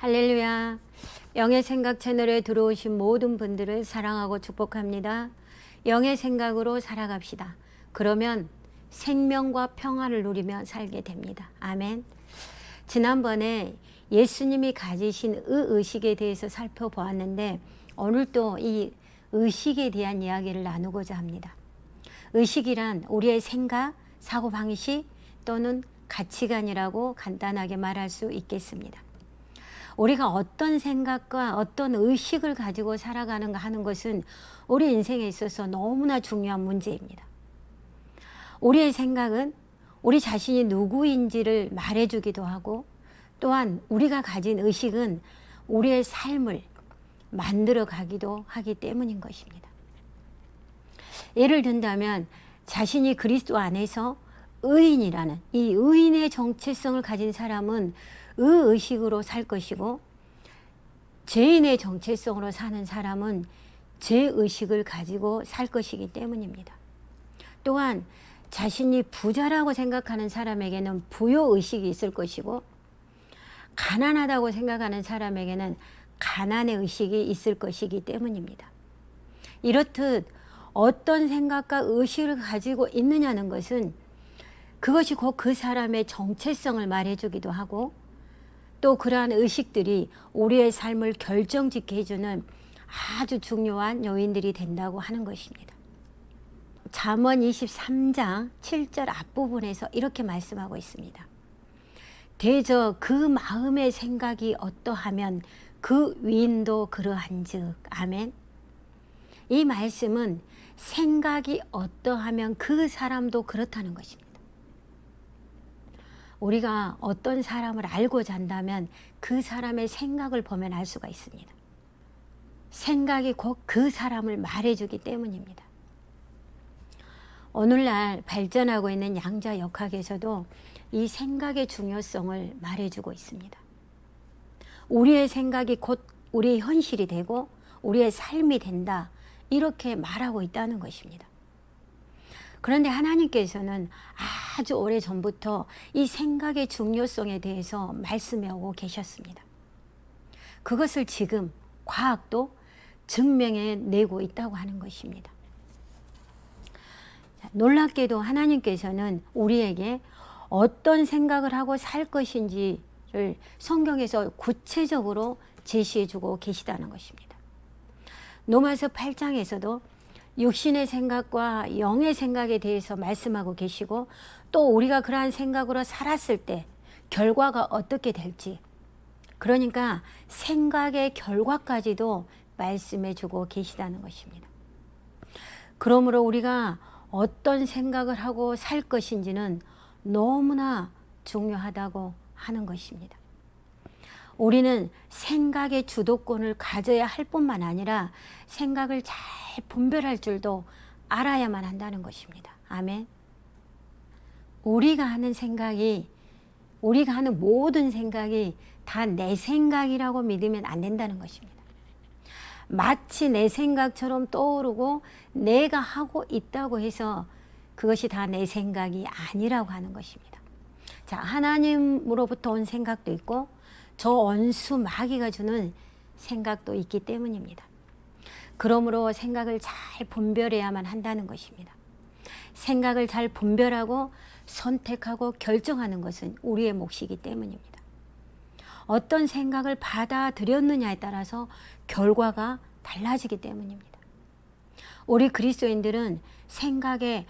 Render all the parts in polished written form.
할렐루야. 영의 생각 채널에 들어오신 모든 분들을 사랑하고 축복합니다. 영의 생각으로 살아갑시다. 그러면 생명과 평화를 누리며 살게 됩니다. 아멘. 지난번에 예수님이 가지신 의식에 대해서 살펴보았는데 오늘 또 이 의식에 대한 이야기를 나누고자 합니다. 의식이란 우리의 생각, 사고방식 또는 가치관이라고 간단하게 말할 수 있겠습니다. 우리가 어떤 생각과 어떤 의식을 가지고 살아가는가 하는 것은 우리 인생에 있어서 너무나 중요한 문제입니다. 우리의 생각은 우리 자신이 누구인지를 말해주기도 하고, 또한 우리가 가진 의식은 우리의 삶을 만들어 가기도 하기 때문인 것입니다. 예를 든다면 자신이 그리스도 안에서 의인이라는 이 의인의 정체성을 가진 사람은 의식으로 살 것이고, 죄인의 정체성으로 사는 사람은 죄의식을 가지고 살 것이기 때문입니다. 또한 자신이 부자라고 생각하는 사람에게는 부요의식이 있을 것이고, 가난하다고 생각하는 사람에게는 가난의 의식이 있을 것이기 때문입니다. 이렇듯 어떤 생각과 의식을 가지고 있느냐는 것은 그것이 곧 그 사람의 정체성을 말해주기도 하고, 또 그러한 의식들이 우리의 삶을 결정짓게 해주는 아주 중요한 요인들이 된다고 하는 것입니다. 잠언 23장 7절 앞부분에서 이렇게 말씀하고 있습니다. 대저 그 마음의 생각이 어떠하면 그 위인도 그러한즉. 아멘. 이 말씀은 생각이 어떠하면 그 사람도 그렇다는 것입니다. 우리가 어떤 사람을 알고자 한다면 그 사람의 생각을 보면 알 수가 있습니다. 생각이 곧 그 사람을 말해주기 때문입니다. 오늘날 발전하고 있는 양자역학에서도 이 생각의 중요성을 말해주고 있습니다. 우리의 생각이 곧 우리의 현실이 되고 우리의 삶이 된다, 이렇게 말하고 있다는 것입니다. 그런데 하나님께서는 아주 오래전부터 이 생각의 중요성에 대해서 말씀해 오고 계셨습니다. 그것을 지금 과학도 증명해 내고 있다고 하는 것입니다. 놀랍게도 하나님께서는 우리에게 어떤 생각을 하고 살 것인지를 성경에서 구체적으로 제시해 주고 계시다는 것입니다. 로마서 8장에서도 육신의 생각과 영의 생각에 대해서 말씀하고 계시고, 또 우리가 그러한 생각으로 살았을 때 결과가 어떻게 될지, 그러니까 생각의 결과까지도 말씀해 주고 계시다는 것입니다. 그러므로 우리가 어떤 생각을 하고 살 것인지는 너무나 중요하다고 하는 것입니다. 우리는 생각의 주도권을 가져야 할 뿐만 아니라 생각을 잘 분별할 줄도 알아야만 한다는 것입니다. 아멘. 우리가 하는 생각이, 우리가 하는 모든 생각이 다 내 생각이라고 믿으면 안 된다는 것입니다. 마치 내 생각처럼 떠오르고 내가 하고 있다고 해서 그것이 다 내 생각이 아니라고 하는 것입니다. 자, 하나님으로부터 온 생각도 있고 저 원수 마귀가 주는 생각도 있기 때문입니다. 그러므로 생각을 잘 분별해야만 한다는 것입니다. 생각을 잘 분별하고 선택하고 결정하는 것은 우리의 몫이기 때문입니다. 어떤 생각을 받아들였느냐에 따라서 결과가 달라지기 때문입니다. 우리 그리스도인들은 생각에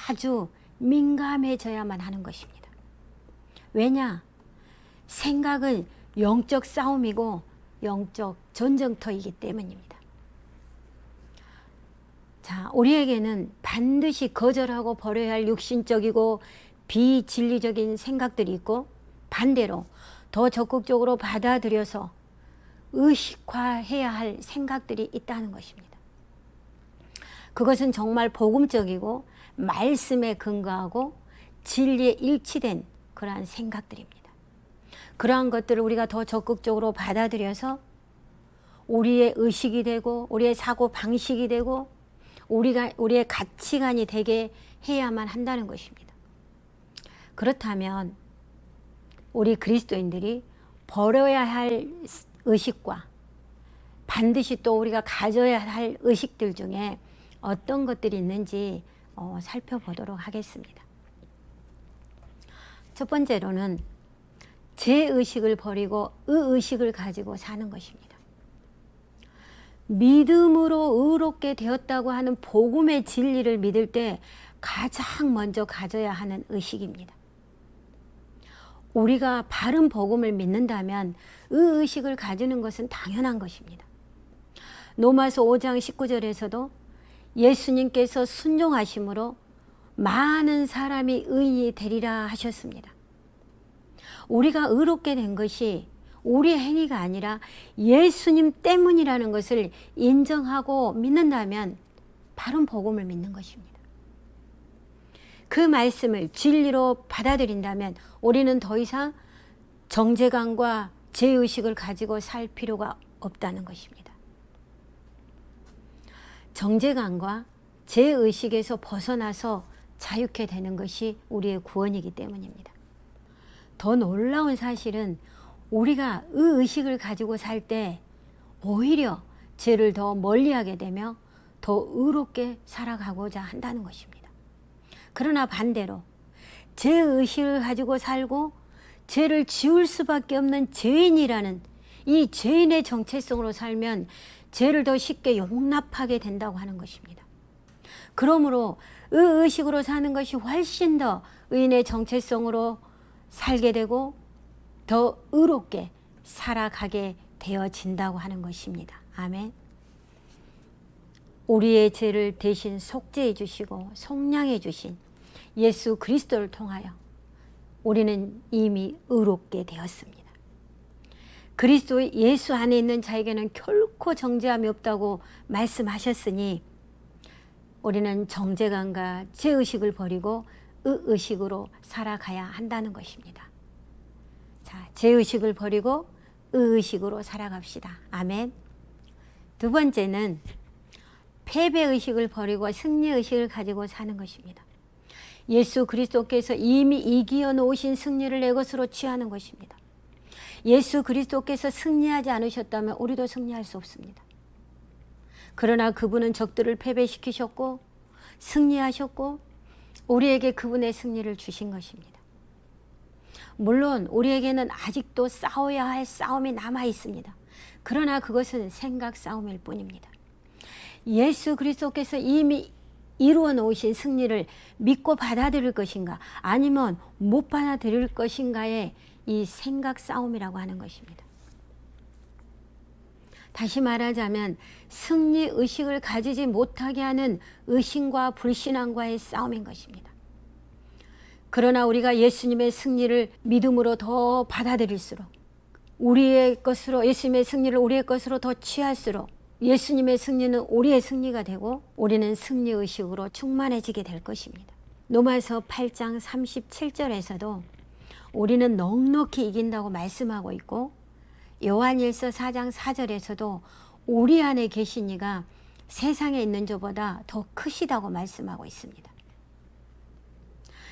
아주 민감해져야만 하는 것입니다. 왜냐? 생각은 영적 싸움이고 영적 전쟁터이기 때문입니다. 자, 우리에게는 반드시 거절하고 버려야 할 육신적이고 비진리적인 생각들이 있고, 반대로 더 적극적으로 받아들여서 의식화해야 할 생각들이 있다는 것입니다. 그것은 정말 복음적이고 말씀에 근거하고 진리에 일치된 그러한 생각들입니다. 그러한 것들을 우리가 더 적극적으로 받아들여서 우리의 의식이 되고 우리의 사고 방식이 되고 우리의 가치관이 되게 해야만 한다는 것입니다. 그렇다면 우리 그리스도인들이 버려야 할 의식과 반드시 또 우리가 가져야 할 의식들 중에 어떤 것들이 있는지 살펴보도록 하겠습니다. 첫 번째로는 제 의식을 버리고 의식을 가지고 사는 것입니다. 믿음으로 의롭게 되었다고 하는 복음의 진리를 믿을 때 가장 먼저 가져야 하는 의식입니다. 우리가 바른 복음을 믿는다면 의식을 가지는 것은 당연한 것입니다. 로마서 5장 19절에서도 예수님께서 순종하심으로 많은 사람이 의인이 되리라 하셨습니다. 우리가 의롭게 된 것이 우리의 행위가 아니라 예수님 때문이라는 것을 인정하고 믿는다면 바른 복음을 믿는 것입니다. 그 말씀을 진리로 받아들인다면 우리는 더 이상 정죄감과 죄의식을 가지고 살 필요가 없다는 것입니다. 정죄감과 죄의식에서 벗어나서 자유케 되는 것이 우리의 구원이기 때문입니다. 더 놀라운 사실은 우리가 의식을 가지고 살 때 오히려 죄를 더 멀리하게 되며 더 의롭게 살아가고자 한다는 것입니다. 그러나 반대로 죄의식을 가지고 살고 죄를 지을 수밖에 없는 죄인이라는 이 죄인의 정체성으로 살면 죄를 더 쉽게 용납하게 된다고 하는 것입니다. 그러므로 의식으로 사는 것이 훨씬 더 의인의 정체성으로 살게 되고 더 의롭게 살아가게 되어진다고 하는 것입니다. 아멘. 우리의 죄를 대신 속죄해 주시고 속량해 주신 예수 그리스도를 통하여 우리는 이미 의롭게 되었습니다. 그리스도 예수 안에 있는 자에게는 결코 정죄함이 없다고 말씀하셨으니 우리는 정죄감과 죄의식을 버리고 의식으로 살아가야 한다는 것입니다. 자, 죄의식을 버리고 의식으로 살아갑시다. 아멘. 두 번째는 패배의식을 버리고 승리의식을 가지고 사는 것입니다. 예수 그리스도께서 이미 이기어 놓으신 승리를 내 것으로 취하는 것입니다. 예수 그리스도께서 승리하지 않으셨다면 우리도 승리할 수 없습니다. 그러나 그분은 적들을 패배시키셨고 승리하셨고 우리에게 그분의 승리를 주신 것입니다. 물론 우리에게는 아직도 싸워야 할 싸움이 남아 있습니다. 그러나 그것은 생각 싸움일 뿐입니다. 예수 그리스도께서 이미 이루어 놓으신 승리를 믿고 받아들일 것인가 아니면 못 받아들일 것인가의 이 생각 싸움이라고 하는 것입니다. 다시 말하자면 승리의식을 가지지 못하게 하는 의심과 불신앙과의 싸움인 것입니다. 그러나 우리가 예수님의 승리를 믿음으로 더 받아들일수록 우리의 것으로 예수님의 승리를 우리의 것으로 더 취할수록 예수님의 승리는 우리의 승리가 되고 우리는 승리의식으로 충만해지게 될 것입니다. 로마서 8장 37절에서도 우리는 넉넉히 이긴다고 말씀하고 있고 요한일서 4장 4절에서도 우리 안에 계신 이가 세상에 있는 자보다 더 크시다고 말씀하고 있습니다.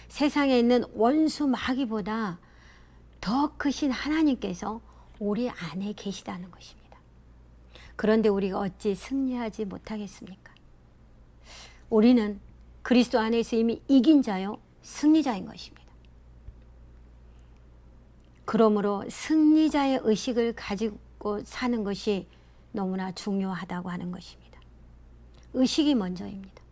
세상에 있는 원수 마귀보다 더 크신 하나님께서 우리 안에 계시다는 것입니다. 그런데 우리가 어찌 승리하지 못하겠습니까? 우리는 그리스도 안에서 이미 이긴 자요 승리자인 것입니다. 그러므로 승리자의 의식을 가지고 사는 것이 너무나 중요하다고 하는 것입니다. 의식이 먼저입니다.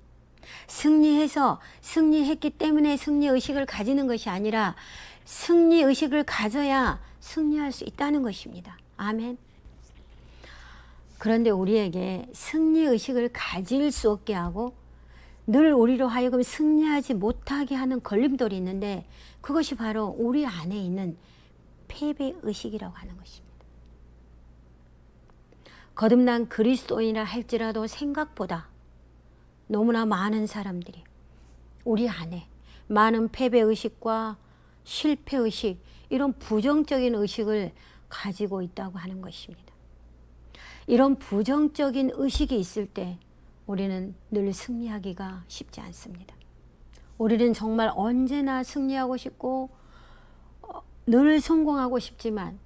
승리했기 때문에 승리의식을 가지는 것이 아니라 승리의식을 가져야 승리할 수 있다는 것입니다. 아멘. 그런데 우리에게 승리의식을 가질 수 없게 하고 늘 우리로 하여금 승리하지 못하게 하는 걸림돌이 있는데 그것이 바로 우리 안에 있는 패배의식이라고 하는 것입니다. 거듭난 그리스도인이라 할지라도 생각보다 너무나 많은 사람들이 우리 안에 많은 패배의식과 실패의식 이런 부정적인 의식을 가지고 있다고 하는 것입니다. 이런 부정적인 의식이 있을 때 우리는 늘 승리하기가 쉽지 않습니다. 우리는 정말 언제나 승리하고 싶고 늘 성공하고 싶지만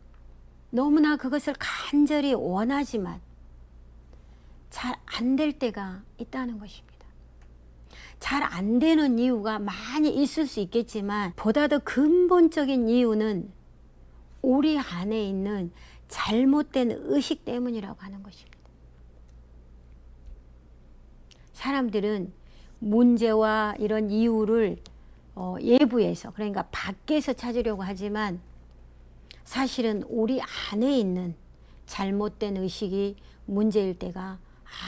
너무나 그것을 간절히 원하지만 잘 안 될 때가 있다는 것입니다. 잘 안 되는 이유가 많이 있을 수 있겠지만 보다 더 근본적인 이유는 우리 안에 있는 잘못된 의식 때문이라고 하는 것입니다. 사람들은 문제와 이런 이유를 외부에서, 그러니까 밖에서 찾으려고 하지만 사실은 우리 안에 있는 잘못된 의식이 문제일 때가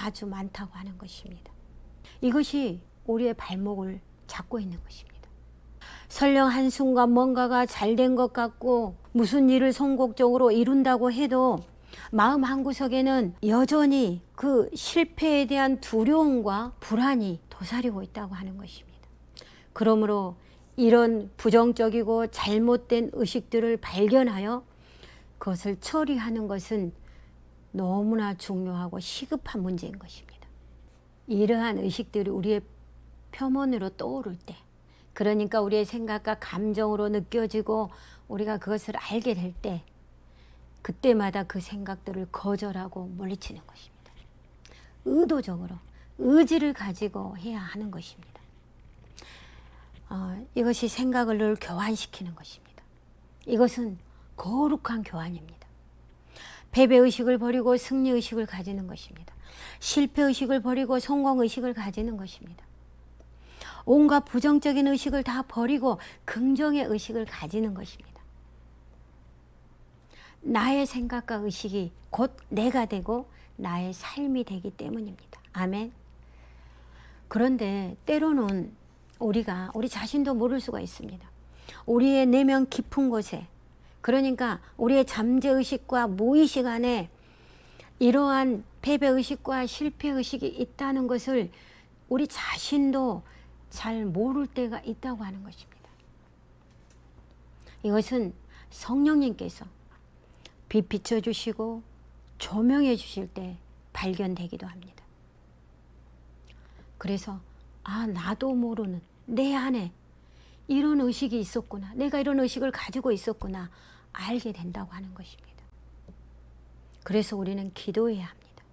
아주 많다고 하는 것입니다. 이것이 우리의 발목을 잡고 있는 것입니다. 설령 한순간 뭔가가 잘 된 것 같고 무슨 일을 성공적으로 이룬다고 해도 마음 한구석에는 여전히 그 실패에 대한 두려움과 불안이 도사리고 있다고 하는 것입니다. 그러므로 이런 부정적이고 잘못된 의식들을 발견하여 그것을 처리하는 것은 너무나 중요하고 시급한 문제인 것입니다. 이러한 의식들이 우리의 표면으로 떠오를 때, 그러니까 우리의 생각과 감정으로 느껴지고 우리가 그것을 알게 될 때, 그때마다 그 생각들을 거절하고 물리치는 것입니다. 의도적으로 의지를 가지고 해야 하는 것입니다. 이것이 생각을 늘 교환시키는 것입니다. 이것은 거룩한 교환입니다. 패배의식을 버리고 승리의식을 가지는 것입니다. 실패의식을 버리고 성공의식을 가지는 것입니다. 온갖 부정적인 의식을 다 버리고 긍정의 의식을 가지는 것입니다. 나의 생각과 의식이 곧 내가 되고 나의 삶이 되기 때문입니다. 아멘. 그런데 때로는 우리가 우리 자신도 모를 수가 있습니다. 우리의 내면 깊은 곳에, 그러니까 우리의 잠재의식과 무의식 안에 이러한 패배의식과 실패의식이 있다는 것을 우리 자신도 잘 모를 때가 있다고 하는 것입니다. 이것은 성령님께서 빛 비춰주시고 조명해 주실 때 발견되기도 합니다. 그래서 나도 모르는 내 안에 이런 의식이 있었구나, 내가 이런 의식을 가지고 있었구나 알게 된다고 하는 것입니다. 그래서 우리는 기도해야 합니다.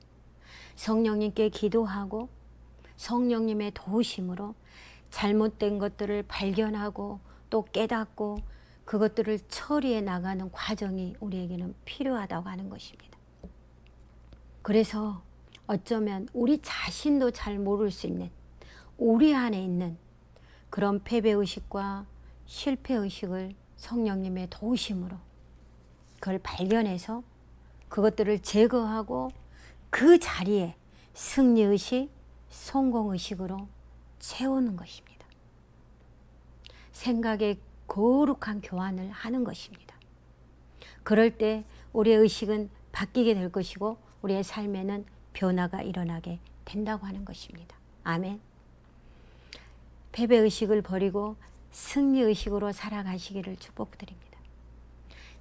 성령님께 기도하고 성령님의 도우심으로 잘못된 것들을 발견하고 또 깨닫고 그것들을 처리해 나가는 과정이 우리에게는 필요하다고 하는 것입니다. 그래서 어쩌면 우리 자신도 잘 모를 수 있는 우리 안에 있는 그런 패배의식과 실패의식을 성령님의 도우심으로 그걸 발견해서 그것들을 제거하고 그 자리에 승리의식, 성공의식으로 채우는 것입니다. 생각의 거룩한 교환을 하는 것입니다. 그럴 때 우리의 의식은 바뀌게 될 것이고 우리의 삶에는 변화가 일어나게 된다고 하는 것입니다. 아멘. 패배의식을 버리고 승리의식으로 살아가시기를 축복드립니다.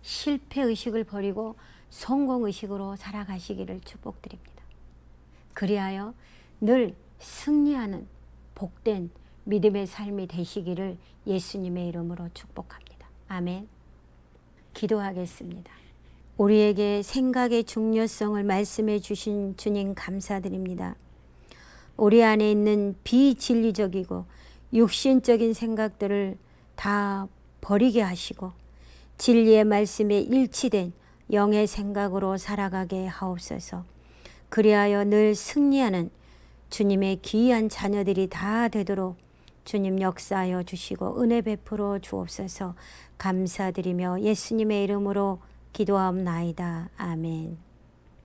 실패의식을 버리고 성공의식으로 살아가시기를 축복드립니다. 그리하여 늘 승리하는 복된 믿음의 삶이 되시기를 예수님의 이름으로 축복합니다. 아멘. 기도하겠습니다. 우리에게 생각의 중요성을 말씀해 주신 주님 감사드립니다. 우리 안에 있는 비진리적이고 육신적인 생각들을 다 버리게 하시고 진리의 말씀에 일치된 영의 생각으로 살아가게 하옵소서. 그리하여 늘 승리하는 주님의 귀한 자녀들이 다 되도록 주님 역사하여 주시고 은혜 베풀어 주옵소서. 감사드리며 예수님의 이름으로 기도하옵나이다. 아멘.